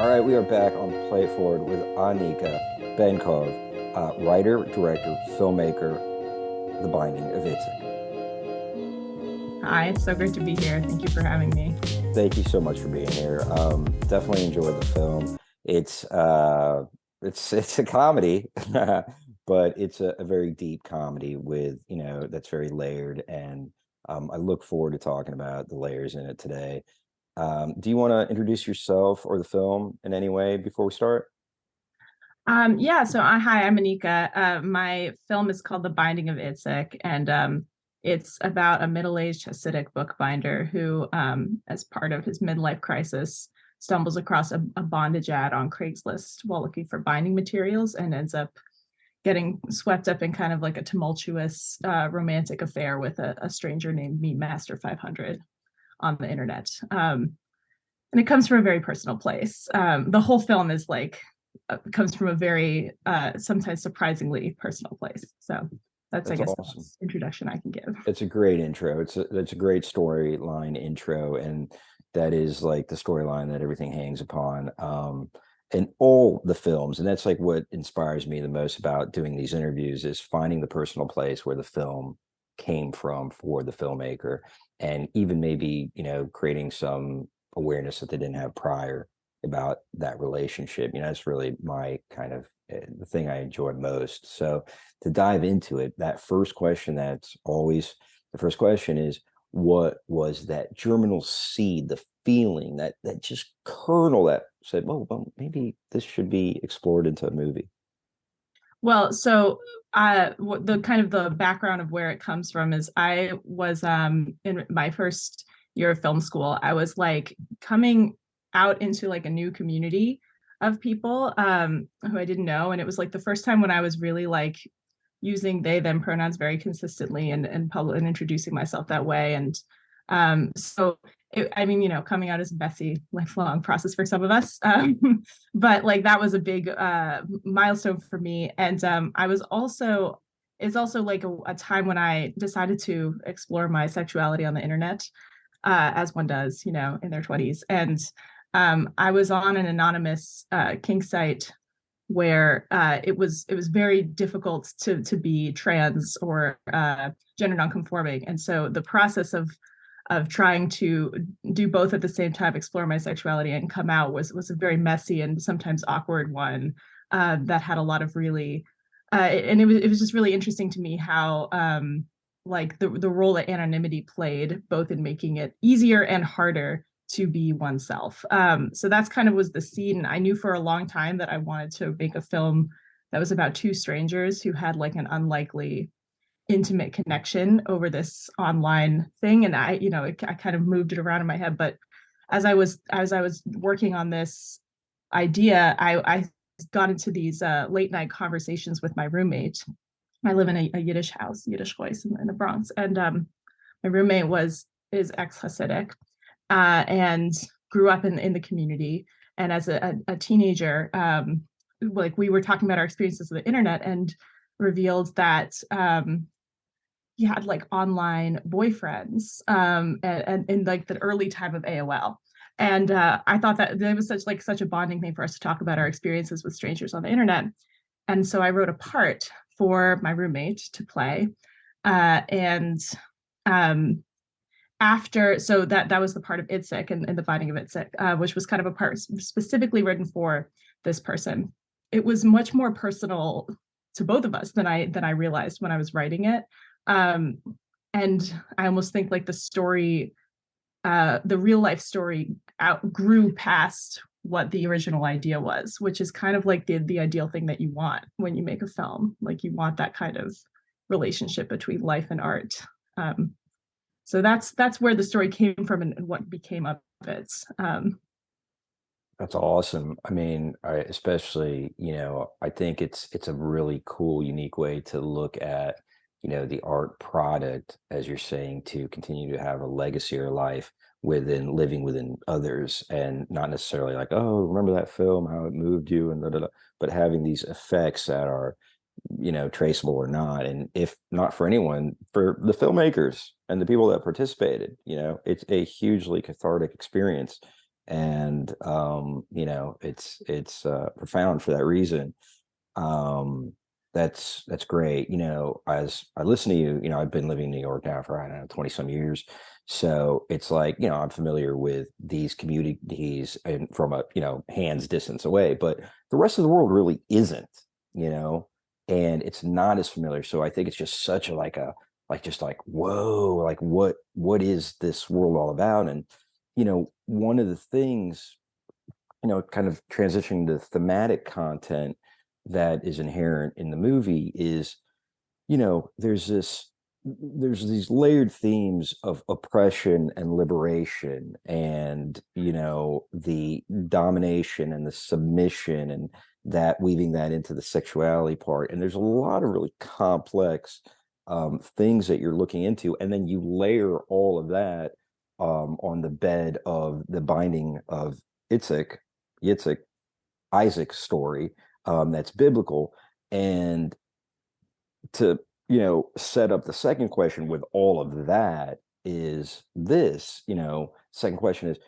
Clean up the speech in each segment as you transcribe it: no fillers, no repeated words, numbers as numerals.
All right, we are back on Play It Forward with Anika Benkov, writer, director, filmmaker, The Binding of Itzik. Hi, it's so great to be here. Thank you for having me. Thank you so much for being here. Definitely enjoyed the film. It's uh, it's a comedy, but it's a very deep comedy with that's very layered, and I look forward to talking about the layers in it today. Do you want to introduce yourself or the film in any way before we start? Hi, I'm Anika. My film is called The Binding of ITZIK, and it's about a middle-aged Hasidic bookbinder who, as part of his midlife crisis, stumbles across a bondage ad on Craigslist while looking for binding materials and ends up getting swept up in kind of like a tumultuous romantic affair with a stranger named Meat Master 500 on the internet. And it comes from a very personal place. The whole film is like comes from a very sometimes surprisingly personal place. So that's, I That's guess, the awesome. best introduction I can give. It's a great intro. It's a great storyline intro, and that is like the storyline that everything hangs upon. In all the films, and that's like what inspires me the most about doing these interviews is finding the personal place where the film came from for the filmmaker, and even maybe creating some awareness that they didn't have prior about that relationship. That's really my kind of the thing I enjoy most. So to dive into it, that first question that's always the first question is what was that germinal seed, the feeling that just kernel that said, well, maybe this should be explored into a movie. Well, the kind of the background of where it comes from is I was in my first year of film school. I was like coming out into like a new community of people who I didn't know, and it was like the first time when I was really like using they them pronouns very consistently and public and introducing myself that way. And I mean, coming out is a messy, lifelong process for some of us. But like that was a big milestone for me. And I was also it's also like a time when I decided to explore my sexuality on the internet, as one does, in their 20s. And I was on an anonymous kink site where it was very difficult to be trans or gender nonconforming, and so the process of trying to do both at the same time, explore my sexuality and come out, was a very messy and sometimes awkward one that had a lot of really and it was just really interesting to me how like the role that anonymity played both in making it easier and harder to be oneself. So that's kind of was the seed. And I knew for a long time that I wanted to make a film that was about two strangers who had like an unlikely intimate connection over this online thing. And I kind of moved it around in my head. But as I was working on this idea, I got into these late night conversations with my roommate. I live in a Yiddish house, Yiddish voice in the Bronx, and my roommate is ex Hasidic, and grew up in the community. And as a teenager, like we were talking about our experiences with the internet and revealed that he had like online boyfriends and in like the early time of AOL. And I thought that there was such a bonding thing for us to talk about our experiences with strangers on the internet. And so I wrote a part for my roommate to play. And um, after so that was the part of ITZIK and the finding of ITZIK, which was kind of a part specifically written for this person. It was much more personal to both of us than I realized when I was writing it. Um, and I almost think like the real life story outgrew past what the original idea was, which is kind of like the ideal thing that you want when you make a film. Like you want that kind of relationship between life and art. Um, so that's where the story came from and what became of it. That's awesome. I mean, especially, I think it's a really cool, unique way to look at, the art product, as you're saying, to continue to have a legacy or life within living within others and not necessarily like, oh, remember that film, how it moved you and da, da, da, but having these effects that are, traceable or not. And if not for anyone, for the filmmakers and the people that participated, it's a hugely cathartic experience and it's profound for that reason. um that's great. As I listen to you, I've been living in New York now for, I don't know, 20 some years. So it's like, I'm familiar with these communities and from a, hands distance away, but the rest of the world really isn't, you know and it's not as familiar. So I think it's just such a like a like just like, whoa, like what is this world all about? And one of the things, kind of transitioning to thematic content that is inherent in the movie is, there's these layered themes of oppression and liberation, and the domination and the submission, and that weaving that into the sexuality part. And there's a lot of really complex things that you're looking into, and then you layer all of that on the bed of the binding of Itzik, Yitzhak, Isaac's story, that's biblical. And to set up the second question with all of that is this. Second question is,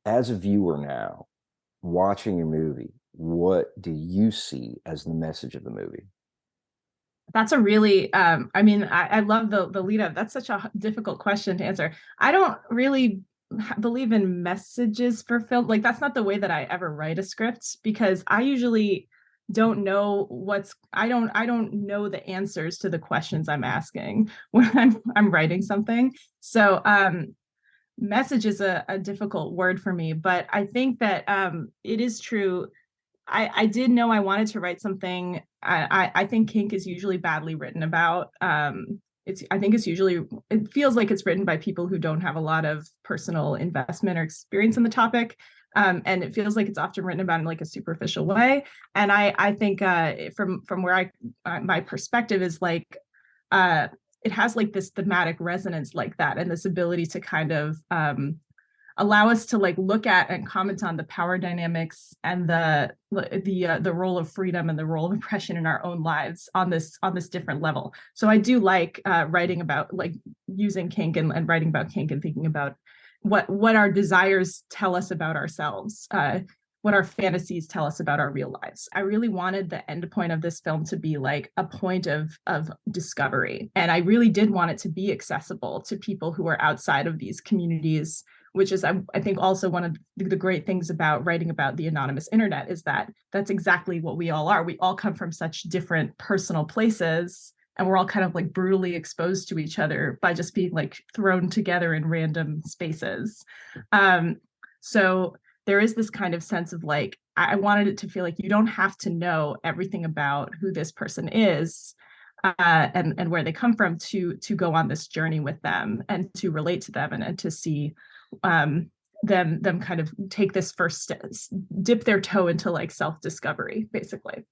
as a viewer now watching your movie, what do you see as the message of the movie? That's a really I mean, I love the lead up. That's such a difficult question to answer. I don't really believe in messages for film. Like that's not the way that I ever write a script, because I usually don't know I don't know the answers to the questions I'm asking when I'm writing something. So message is a difficult word for me, but I think that it is true. I did know I wanted to write something. I think kink is usually badly written about. I think it's usually, it feels like it's written by people who don't have a lot of personal investment or experience in the topic. And it feels like it's often written about in like a superficial way. And I think from where my perspective is like, uh, it has like this thematic resonance like that, and this ability to kind of allow us to like look at and comment on the power dynamics and the role of freedom and the role of oppression in our own lives on this different level. So I do like writing about like using kink and writing about kink and thinking about what our desires tell us about ourselves, what our fantasies tell us about our real lives. I really wanted the end point of this film to be like a point of discovery, and I really did want it to be accessible to people who are outside of these communities, which is I think also one of the great things about writing about the anonymous internet is that that's exactly what we all are. We all come from such different personal places, and we're all kind of like brutally exposed to each other by just being like thrown together in random spaces. So there is this kind of sense of like, I wanted it to feel like you don't have to know everything about who this person is, and where they come from to go on this journey with them and to relate to them, and to see them kind of take this first step, dip their toe into like self-discovery, basically,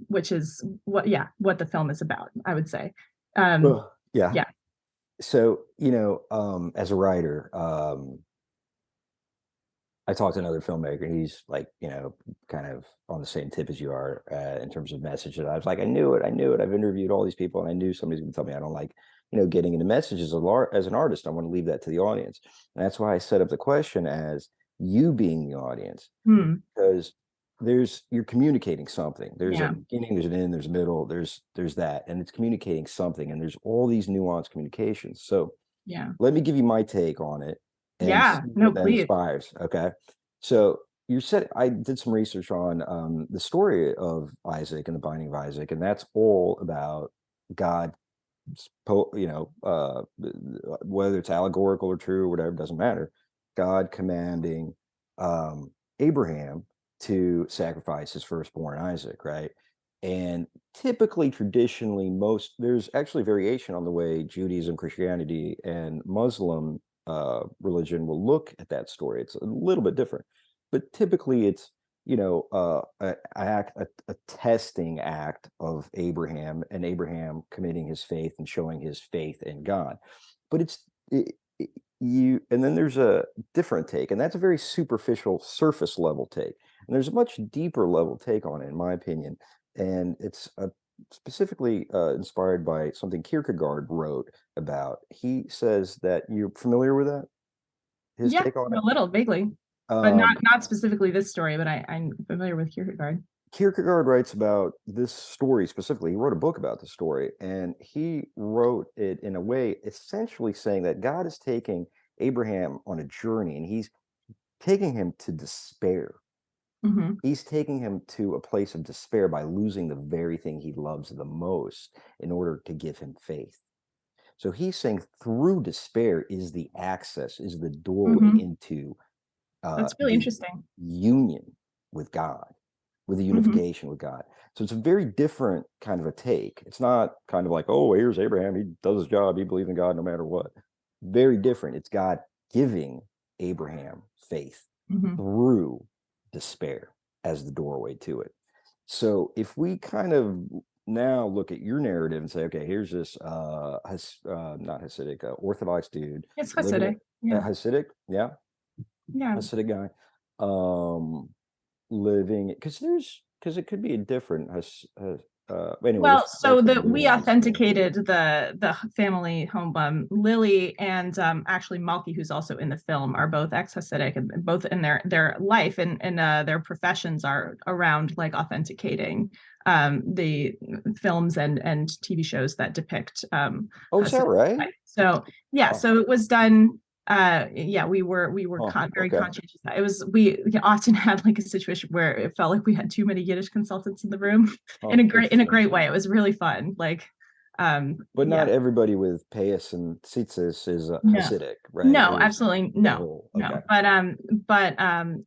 which is what the film is about, I would say. Well, yeah. Yeah. So, as a writer, I talked to another filmmaker, and he's like, kind of on the same tip as you are, in terms of message. And I was like, I knew it. I've interviewed all these people, and I knew somebody's going to tell me I don't like, getting into messages as an artist. I want to leave that to the audience. And that's why I set up the question as you being the audience, Hmm. because you're communicating something. There's a Yeah. beginning, there's an end, there's a middle, there's that, and it's communicating something, and there's all these nuanced communications. So Yeah. let me give you my take on it and Yeah. see No, what that please. inspires. Okay. So you said, I did some research on the story of Isaac and the binding of Isaac, and that's all about God, whether it's allegorical or true or whatever, doesn't matter. God commanding Abraham to sacrifice his firstborn Isaac, right? And typically, traditionally, there's actually variation on the way Judaism, Christianity, and Muslim religion will look at that story. It's a little bit different, but typically, it's a testing act of Abraham, and Abraham committing his faith and showing his faith in God. But and then there's a different take, and that's a very superficial, surface level take. And there's a much deeper level take on it, in my opinion. And it's specifically inspired by something Kierkegaard wrote about. He says that, you're familiar with that? his Yeah, take on a it? little vaguely, but Um, not specifically this story, but I'm familiar with Kierkegaard. Kierkegaard writes about this story specifically. He wrote a book about the story, and he wrote it in a way essentially saying that God is taking Abraham on a journey, and he's taking him to despair. Hmm. He's taking him to a place of despair by losing the very thing he loves the most in order to give him faith. So he's saying through despair is the access, is the doorway Hmm. into That's really the interesting. union with God, with the Hmm. unification with God. So it's a very different kind of a take. It's not kind of like, oh, here's Abraham. He does his job. He believes in God no matter what. Very different. It's God giving Abraham faith Hmm. through despair as the doorway to it. So if we kind of now look at your narrative and say, okay, here's this not Hasidic, Orthodox dude It's living Hasidic. Yeah. Hasidic, yeah, Yeah. Hasidic guy, um, living because it could be a different anyway, Well, let's so look the at your we line's story. authenticated the family home. Lily and actually Malky, who's also in the film, are both ex-Hasidic, and both in their life and their professions are around like authenticating the films and TV shows that depict Oh, is that Hasidic right? life. So yeah, Oh, so it was done. Yeah, we were oh, very okay. conscientious. It was we often had like a situation where it felt like we had too many Yiddish consultants in the room Oh, in a interesting. great way. It was really fun. Like, But not yeah, everybody with payas and tzitzis is no, Hasidic, right? no, There's absolutely the no, whole no. okay.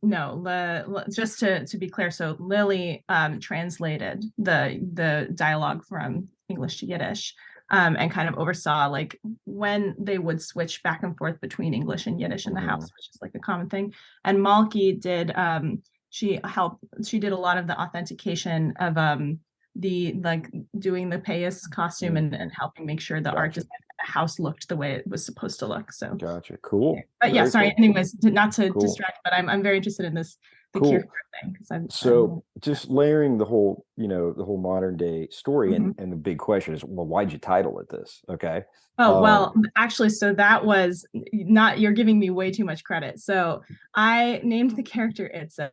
No. Just to be clear, so Lily translated the dialogue from English to Yiddish. And kind of oversaw like when they would switch back and forth between English and Yiddish in the Hmm. house, which is like a common thing. And Malky did she did a lot of the authentication of the like doing the payas costume and Hmm. helping make sure the art Gotcha. design of the house looked the way it was supposed to look. So, Gotcha. Cool. but yeah, Very sorry. cool. Anyways, not to Cool. distract, but I'm very interested in the Cool. Kierkegaard thing because So I'm just layering the whole, the whole modern day story, Mhm. and the big question is, well, why'd you title it this? Okay. Oh, well, Um, actually, so that was not, you're giving me way too much credit. So I named the character ITZIK,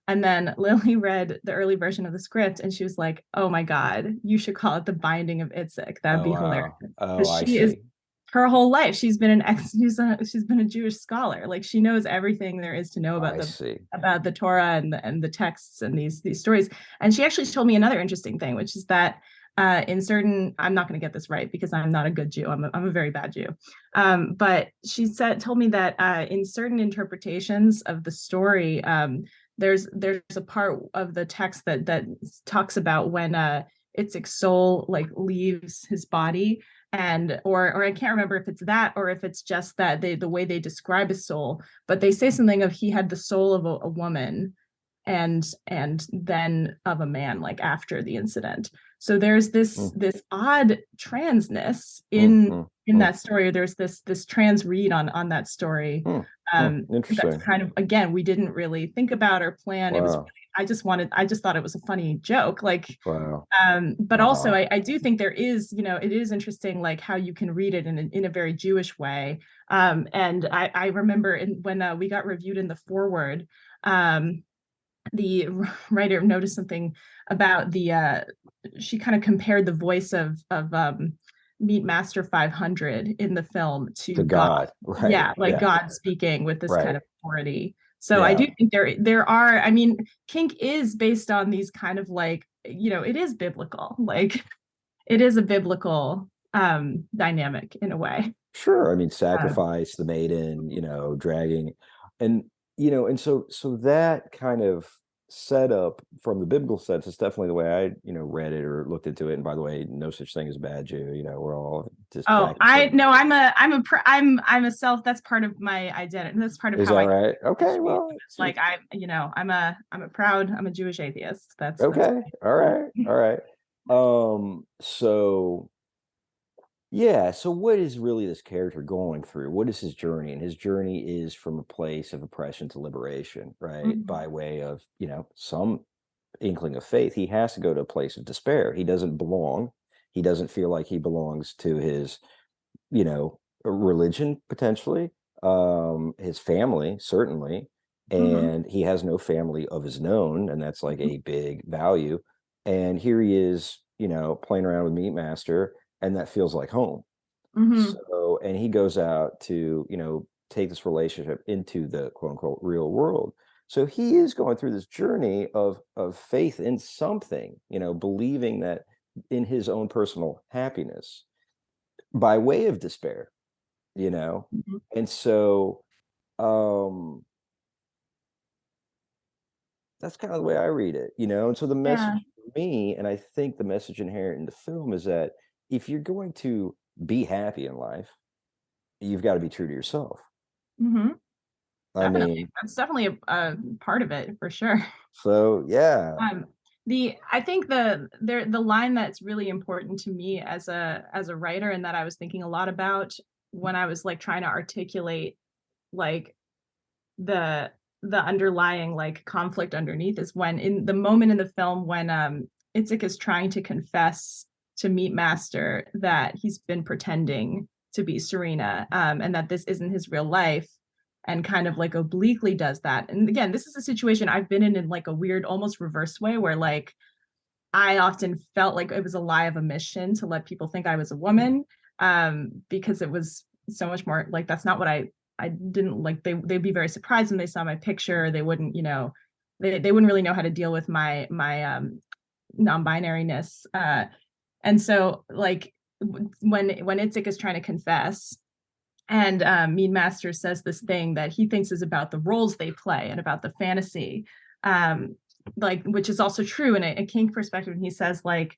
and then Lily read the early version of the script and she was like, oh my God, you should call it The Binding of ITZIK. That'd oh be hilarious. wow. Oh, Because I she is see. her whole life, she's been a Jewish scholar. Like she knows everything there is to know I see. about the Torah and the texts and these stories. And she actually told me another interesting thing, which is that in certain, I'm not going to get this right because I'm not a good Jew. I'm a very bad Jew. But she told me that in certain interpretations of the story, there's a part of the text that talks about when Itzik's soul like leaves his body, and or I can't remember if it's that or if it's just that the way they describe his soul, but they say something of he had the soul of a woman and then of a man like after the incident. So there's Mm, this odd transness mm, mm, in mm, that story. There's this trans read on that story. That's Interesting. kind of, again, we didn't really think about or plan. It was Wow. really, I just thought it was a funny joke. Like, Wow. but also Wow. I do think there is, it is interesting like how you can read it in a very Jewish way. And I remember when we got reviewed in the foreword, the writer noticed something about she kind of compared the voice of Meat Master 500 in the film to To God. God. Right. Yeah, like Yeah. God speaking with this kind Right. of authority. So I Yeah. do think there are, I mean, kink is based on these kind of like, it is biblical. Like it is a biblical dynamic in a way. Sure. I mean, Um, sacrifice the maiden, dragging, and and so that kind of setup from the biblical sense is definitely the way I, read it or looked into it. And by the way, no such thing as a bad Jew. We're all just Oh, I practicing. no, I'm a self. That's part of my identity. That's part of Is how that I right? Okay. see it. Well, Like I'm a Jewish atheist. That's okay. All right. All right. So yeah, so what is really this character going through? What is his journey? And his journey is from a place of oppression to liberation, right? Mhm. By way of, some inkling of faith. He has to go to a place of despair. He doesn't belong. He doesn't feel like he belongs to his, religion potentially. his family, certainly, Hmm. and he has no family of his own, and that's like Hmm. a big value. And here he is, playing around with Meat Master, and that feels like home. Hmm. So, and he goes out to, take this relationship into the quote unquote real world. So he is going through this journey of faith in something, believing that in his own personal happiness by way of despair, you know. Hmm. And so um that's kind of the way I read it, And so the Yeah. message for me, and I think the message inherent in the film is that if you're going to be happy in life, you've got to be true to yourself. Hmm. I Definitely. mean, That's definitely a part of it for sure. so yeah. Um, I think the line that's really important to me as a writer, and that I was thinking a lot about when I was like trying to articulate like the underlying like conflict underneath, is when in the moment in the film when Itzik is trying to confess to Meat Master that he's been pretending to be Serena, and that this isn't his real life, and kind of like obliquely does that. And again, this is a situation I've been in like a weird, almost reverse way, where like I often felt like it was a lie of omission to let people think I was a woman, because it was so much more like that's not what I didn't like. They'd be very surprised when they saw my picture. They wouldn't, they wouldn't really know how to deal with my non-binariness. And so like when Itzik is trying to confess, and Mean Master says this thing that he thinks is about the roles they play and about the fantasy, um, like which is also true in a kink perspective. And he says like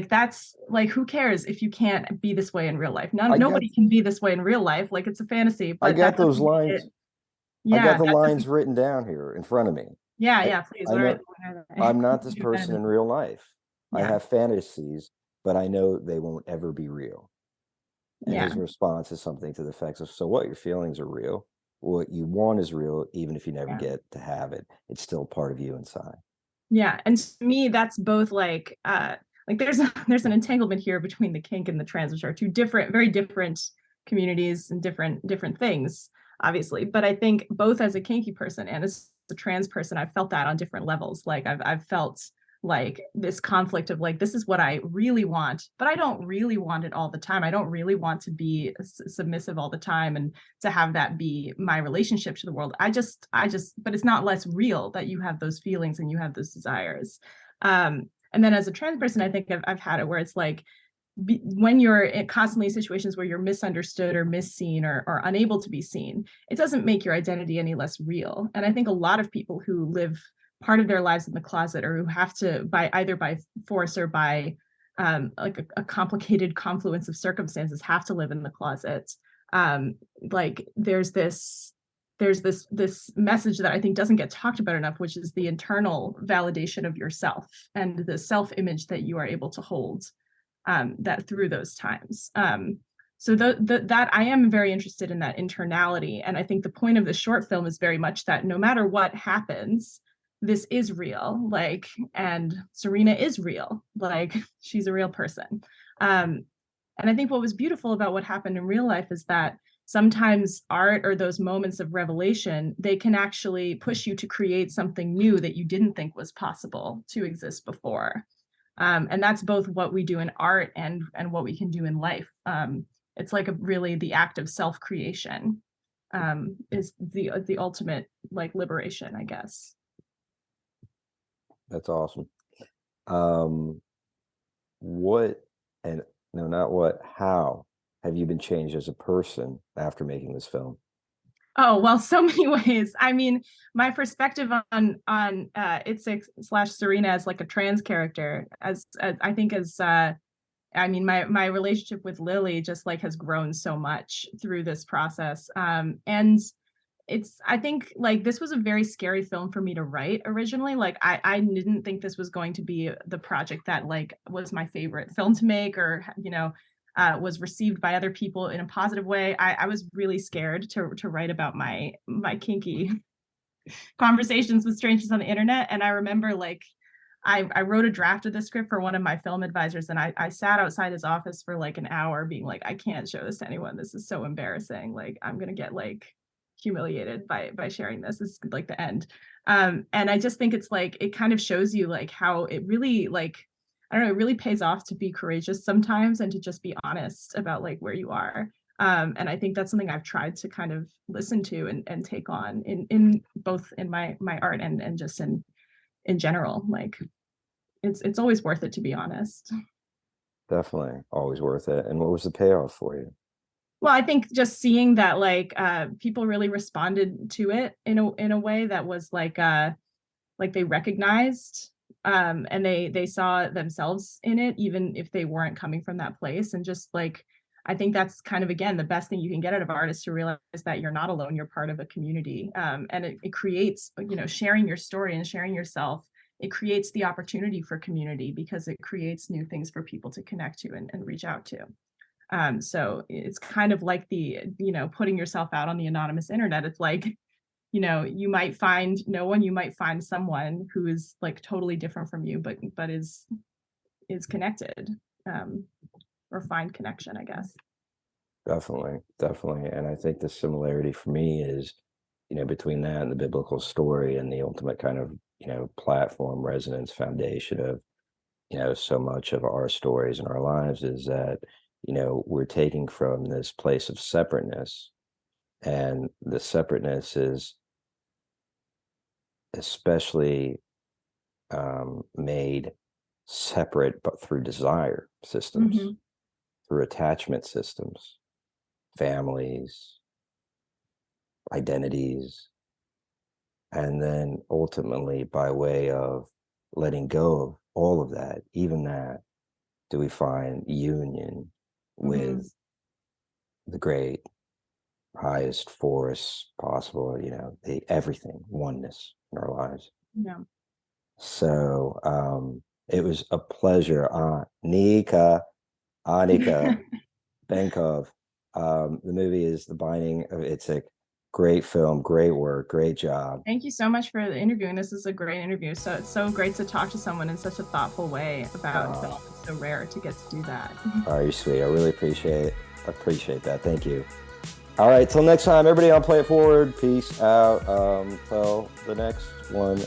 that's like who cares if you can't be this way in real life? I got Nobody can be this way in real life. Like it's a fantasy, I but that got those doesn't make it. lines. I got Yeah, the that lines doesn't. written down here in front of me. Yeah, I yeah. Please, I know what are they? I'm not this Do that person in in- real life. I Yeah, have fantasies, but I know they won't ever be real. And yeah, his response is something to the effects of, so what, your feelings are real. What you want is real, even if you never yeah. get to have it. It's still part of you inside. Yeah, and to me, that's both like there's an entanglement here between the kink and the trans, which are two different, very different communities and different things, obviously. But I think both as a kinky person and as a trans person, I've felt that on different levels. Like I've felt like this conflict of like this is what I really want, but I don't really want it all the time. I don't really want to be submissive all the time and to have that be my relationship to the world. But it's not less real that you have those feelings and you have those desires. And then as a trans person, I think I've had it where it's like when you're constantly in situations where you're misunderstood or misseen or unable to be seen, it doesn't make your identity any less real. And I think a lot of people who live part of their lives in the closet, or who have to by either by force or by like a complicated confluence of circumstances, have to live in the closet. um, like there's this message that I think doesn't get talked about enough, which is the internal validation of yourself and the self image that you are able to hold, that through those times. So that I am very interested in that internality, and I think the point of the short film is very much that no matter what happens, this is real. Like, and Serena is real. Like, she's a real person. Um, and I think what was beautiful about what happened in real life is that sometimes art or those moments of revelation, they can actually push you to create something new that you didn't think was possible to exist before. And that's both what we do in art and what we can do in life. It's like a really the act of self creation, is the ultimate like liberation, I guess. That's awesome. Um, what and no, not what, how have you been changed as a person after making this film? Oh well, so many ways. I mean, my perspective on Itzik slash Serena as like a trans character, as I think as I mean, my relationship with Lily just like has grown so much through this process. And it's I think like this was a very scary film for me to write originally. Like I didn't think this was going to be the project that like was my favorite film to make, or was received by other people in a positive way. I was really scared to write about my kinky conversations with strangers on the internet. And I remember like I wrote a draft of the script for one of my film advisors, and I sat outside his office for like an hour being like, I can't show this to anyone. This is so embarrassing. Like I'm gonna get like humiliated by sharing this. This is like the end. And I just think it's like it kind of shows you like how it really like I don't know, it really pays off to be courageous sometimes and to just be honest about like where you are. And I think that's something I've tried to kind of listen to and take on in both in my art and just in general. Like it's always worth it to be honest. Definitely always worth it. And what was the payoff for you? Well, I think just seeing that like people really responded to it in a way that was like they recognized and they saw themselves in it even if they weren't coming from that place. And just like I think that's kind of again the best thing you can get out of art is to realize that you're not alone, you're part of a community. And it creates, you know, sharing your story and sharing yourself, it creates the opportunity for community because it creates new things for people to connect to and reach out to. So it's kind of like the, you know, putting yourself out on the anonymous internet. It's like, you know, you might find no one, you might find someone who is like totally different from you, but is connected, um, or find connection, I guess. Definitely, definitely. And I think the similarity for me is, between that and the biblical story and the ultimate kind of, platform resonance foundation of, so much of our stories and our lives is that, we're taking from this place of separateness. And the separateness is especially made separate, but through desire systems, Mm-hmm. through attachment systems, families, identities, and then ultimately by way of letting go of all of that, even that, do we find union Mm-hmm. with the great highest force possible, the everything, oneness in our lives. Yeah. So it was a pleasure. Anika Benkov. The movie is The Binding of ITZIK. Great film, great work, great job. Thank you so much for the interview. And this is a great interview. So it's so great to talk to someone in such a thoughtful way about film. It's so rare to get to do that. Are you sweet? I really appreciate that. Thank you. All right, till next time, everybody on Play It Forward. Peace out. Till the next one.